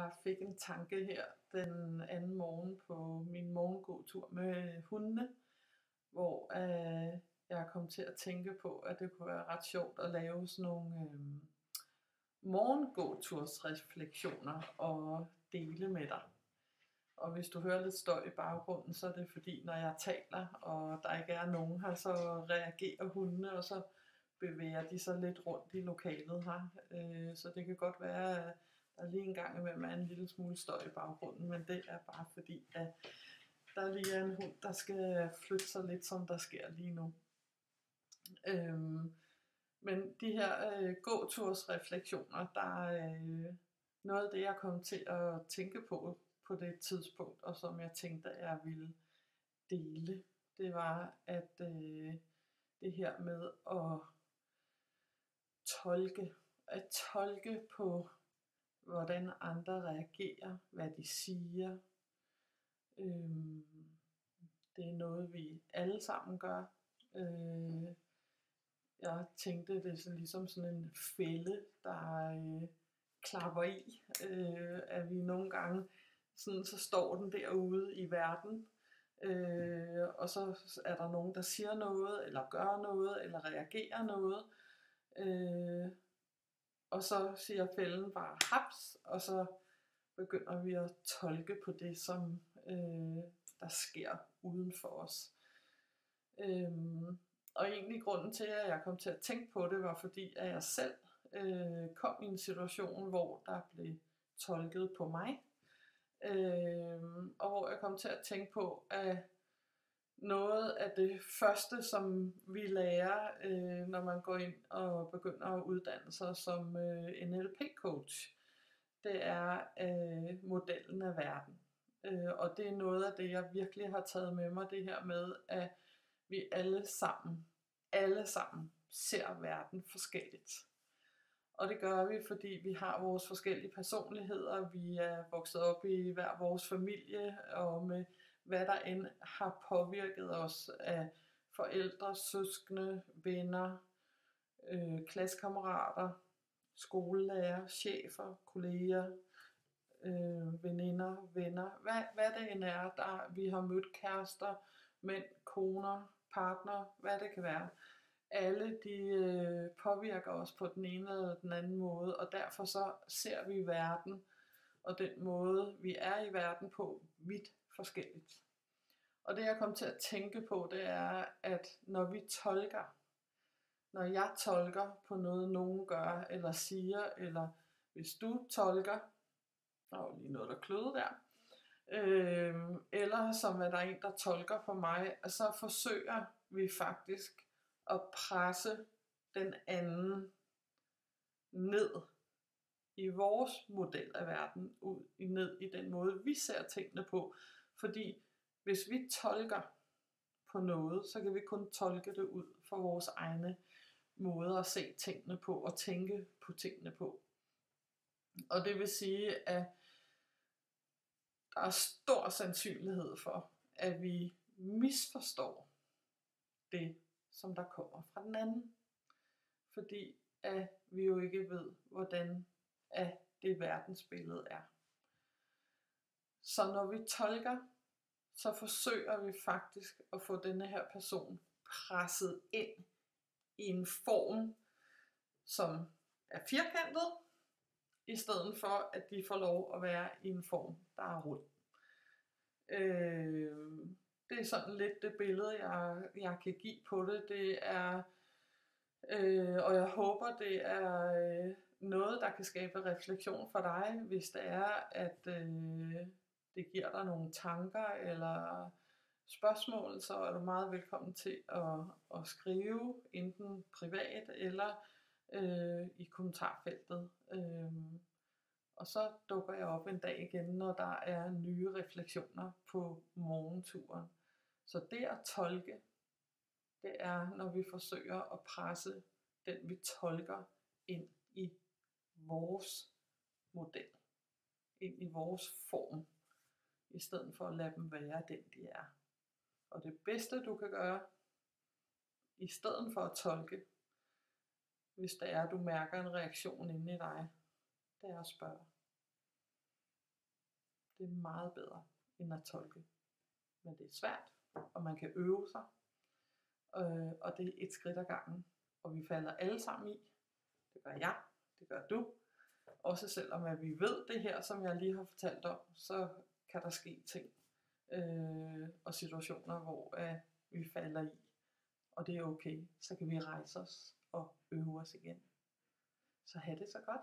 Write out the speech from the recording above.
Jeg fik en tanke her den anden morgen på min morgengåtur med hundene, hvor jeg kom til at tænke på, at det kunne være ret sjovt at lave sådan nogle morgengåtursrefleksioner og dele med dig. Og hvis du hører lidt støj i baggrunden, så er det fordi, når jeg taler, og der ikke er nogen her, så reagerer hundene, og så bevæger de sig lidt rundt i lokalet her. Så det kan godt være, at der lige en gang imellem er en lille smule støj i baggrunden, men det er bare fordi, at der lige er en hund, der skal flytte sig lidt, som der sker lige nu. Men de her gåtursrefleksioner, der er noget af det, jeg kom til at tænke på det tidspunkt, og som jeg tænkte, at jeg ville dele. Det var, at det her med at tolke på, hvordan andre reagerer, hvad de siger. Det er noget, vi alle sammen gør. Jeg tænkte, det er sådan, ligesom sådan en fælde, der klapper i, at vi nogle gange, sådan, så står den derude i verden, og så er der nogen, der siger noget, eller gør noget, eller reagerer noget, og så siger fælden bare haps, og så begynder vi at tolke på det, som der sker uden for os. Og egentlig grunden til, at jeg kom til at tænke på det, var fordi, at jeg selv kom i en situation, hvor der blev tolket på mig. Og hvor jeg kom til at tænke på, at noget af det første, som vi lærer, når man går ind og begynder at uddanne sig som NLP-coach, det er modellen af verden. Og det er noget af det, jeg virkelig har taget med mig, det her med, at vi alle sammen ser verden forskelligt. Og det gør vi, fordi vi har vores forskellige personligheder, vi er vokset op i hver vores familie, og med hvad der end har påvirket os af forældre, søskende, venner, klassekammerater, skolelærer, chefer, kolleger, veninder, venner, hvad det end er, der vi har mødt, kærester, mænd, koner, partner, hvad det kan være. Alle de påvirker os på den ene eller den anden måde, og derfor så ser vi verden og den måde vi er i verden på vidt forskelligt. Og det jeg kom til at tænke på, det er, at når jeg tolker på noget nogen gør eller siger, eller hvis du tolker, lige noget der kløede der, eller som er der en der tolker på mig, så forsøger vi faktisk at presse den anden ned i vores model af verden, ned i den måde vi ser tingene på. Fordi hvis vi tolker på noget, så kan vi kun tolke det ud fra vores egne måder at se tingene på og tænke på tingene på. Og det vil sige, at der er stor sandsynlighed for, at vi misforstår det, som der kommer fra den anden. Fordi at vi jo ikke ved, hvordan at det verdensbillede er. Så når vi tolker, så forsøger vi faktisk at få denne her person presset ind i en form, som er firkantet, i stedet for at de får lov at være i en form, der er rund. Det er sådan lidt det billede, jeg kan give på det. Det er, og jeg håber, det er noget, der kan skabe refleksion for dig, hvis det er, at det giver dig nogle tanker eller spørgsmål, så er du meget velkommen til at skrive, enten privat eller i kommentarfeltet. Og så dukker jeg op en dag igen, når der er nye refleksioner på morgenturen. Så det at tolke, det er, når vi forsøger at presse den, vi tolker, ind i vores model, ind i vores form, i stedet for at lade dem være den, de er. Og det bedste, du kan gøre, i stedet for at tolke, hvis det er, du mærker en reaktion inde i dig, det er at spørge. Det er meget bedre end at tolke. Men det er svært, og man kan øve sig. Og det er et skridt ad gangen. Og vi falder alle sammen i. Det gør jeg, det gør du. Også selvom at vi ved det her, som jeg lige har fortalt om, så kan der ske ting og situationer, hvor vi falder i. Og det er okay. Så kan vi rejse os og øve os igen. Så have det så godt.